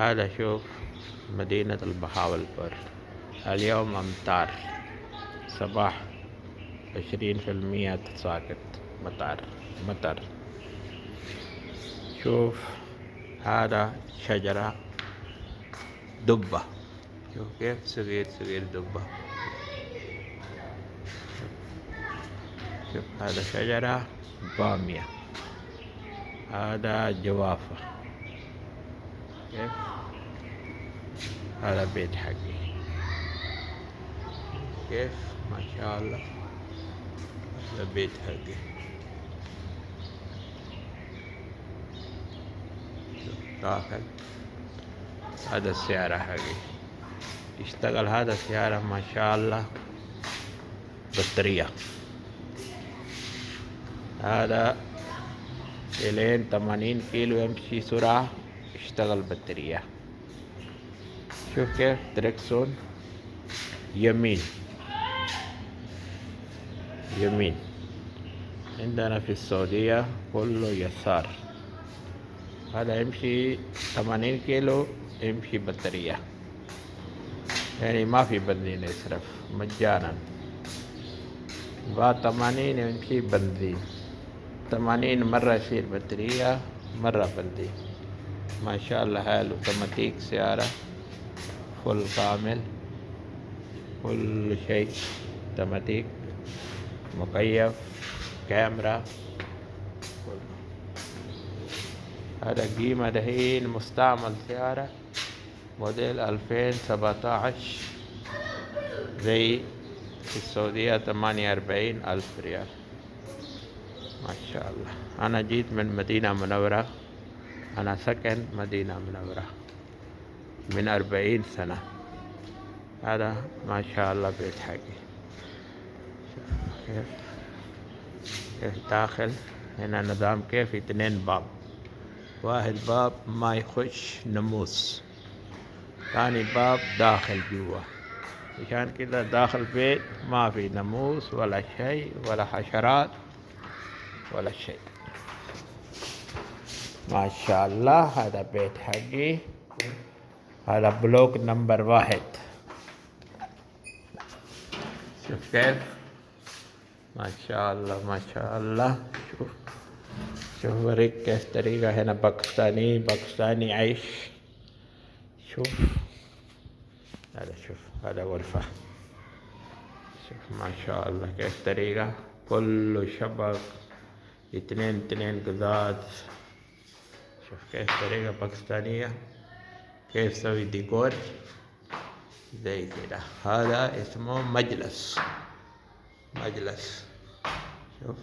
هذا شوف مدينة البهاولبر اليوم أمطار صباح 20% تساقط مطر. شوف هذا شجرة دبة، شوف كيف صغير دبة. شوف هذا شجرة بامية، هذا جوافة. كيف هذا بيت حقي، كيف ما شاء الله هذا بيت حقي. شوف داخل هذا السيارة حقي، يشتغل هذا السيارة ما شاء الله بطارية. هذا إلين 80 كيلو يمشي سرعة، يشتغل بطارية. شوف كيف دركسون يمين. عندنا في السعودية كله يسار. هذا يمشي 80 كيلو يمشي بطارية، يعني ما في بنزين يصرف مجانا. بعد 80 يمشي بنزين، 80 مرة يصير بطارية مرة بنزين. ما شاء الله حلو. اوتوماتيك سيارة فل كامل، كل شيء اوتوماتيك، مكيف، كاميرا. هذا قيمة دحين مستعمل سيارة موديل 2017 زي في السعودية 48,000 ريال. ما شاء الله. أنا جيت من مدينة منورة، أنا سكن مدينة منورة من 40 سنة. هذا ما شاء الله بيت حقي. كيف داخل هنا نظام، كيف 2 باب، واحد باب ما يخش ناموس، ثاني باب داخل جوا. عشان كده داخل بيت ما في ناموس ولا شيء ولا حشرات ولا شيء. ما شاء الله. هذا بيت حقي، هذا بلوك نمبر 1. شوف كيف ما شاء الله ما شاء الله. شوف وريك كيف طريقة هنا باكستاني عيش. شوف هذا غرفة. شوف ما شاء الله كيف طريقة، كله شبك، 2 قزاز. شوف كيف طريقة باكستانية، كيف سوي ديكور زي كده. هذا اسمه مجلس. شوف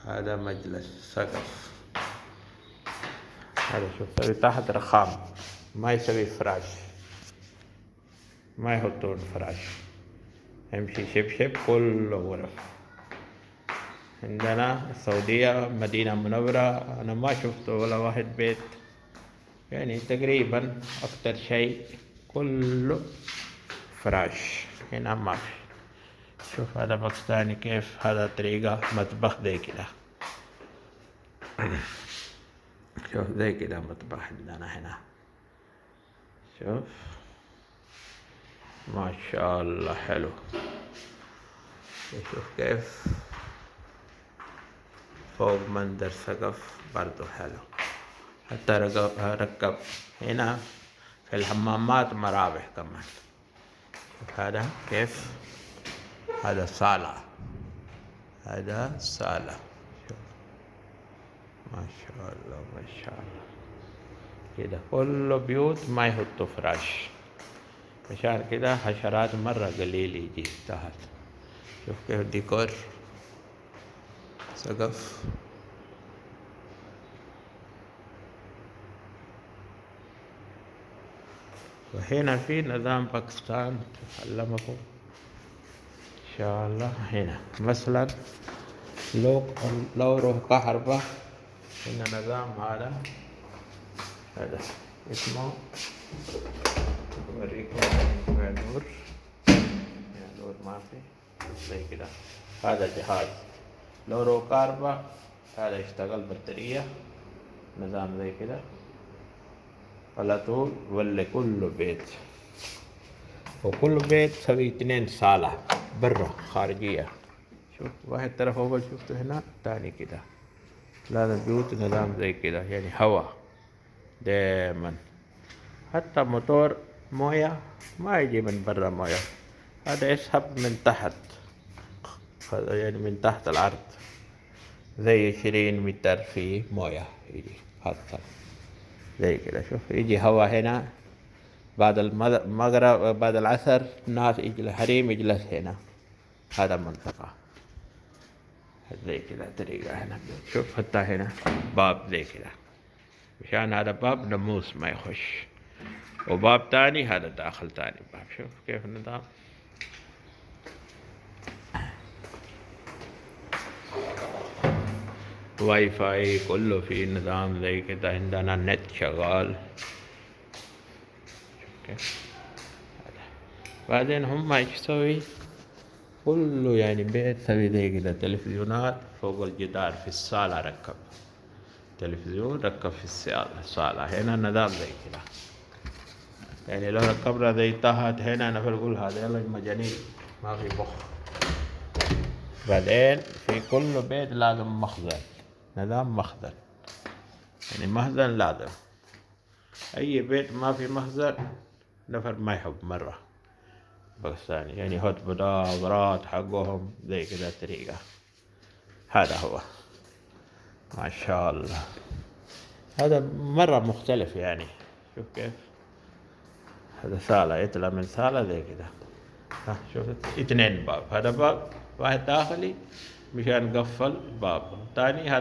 هذا مجلس سقف. هذا شوف سوي تحت رخام، ما يسوي فراش، ما يحطون فراش، يمشي شبشب كله غرف. عندنا السعودية مدينة منورة أنا ما شفت ولا واحد بيت، يعني تقريبا أكتر شيء كله فراش، هنا ما في. شوف هذا باكستاني كيف، هذا طريقة مطبخ زي كده. شوف زي كده مطبخ عندنا هنا. شوف ما شاء الله حلو. شوف كيف فوق منظر سقف برضو حلو. حتى ركب هنا في الحمامات مراوح كمان. شوف هذا كيف، هذا صالة. شوف ما شاء الله كده. كله بيوت ما يحطوا فراش، عشان كده حشرات مرة قليل يجي تحت. شوف كيف ديكور سقف. وهنا في نظام باكستان علمكم إن شاء الله. هنا مثلا لو روح كهرباء، هنا نظام هذا اسمه، أوريكم نور ما في زي كده. هذا جهاز لورو كاربا هذا يشتغل بطارية نظام زي كده على طول، ولا كل بيت، وكل بيت سوي 2 صالة برا خارجية. شوف واحد طرف أول شفته هنا، تاني كده. لازم بيوت نظام زي كده يعني هوا دائما. حتى موتور موية ما يجي من برا موية، هذا يسحب من تحت، يعني من تحت الأرض زي 20 متر في موية يجي حتى زي كده. شوف يجي هوا هنا بعد المغرب بعد العصر الناس يجي الحريم يجلس هنا، هذا منطقة زي كده طريقة هنا. شوف حتى هنا باب زي كده، مشان هذا باب ناموس ما يخش، وباب تاني هذا داخل تاني باب. شوف كيف النظام. واي فاي كله في نظام زي كده، عندنا نت شغال. شوف كيف. بعدين هم ايش يسوي كله يعني بيت سوي زي كده، تلفزيونات فوق الجدار في الصالة، ركب تلفزيون ركب في الصالة هنا نظام زي كده. يعني لو ركبنا زي تحت هنا نفر نقول هذا يلا مجانين ما في مخ. بعدين في كل بيت لازم مخزن، نظام مخزن، يعني مخزن لازم. أي بيت ما في مخزن نفر ما يحب مرة، بس يعني يحط بضاعات حقهم زي كده طريقة. هذا هو ما شاء الله، هذا مرة مختلف يعني. شوف كيف هذا صالة يطلع من صالة زي كده. شوف 2 باب، هذا باب واحد داخلي مشان نقفل باب تاني، هذا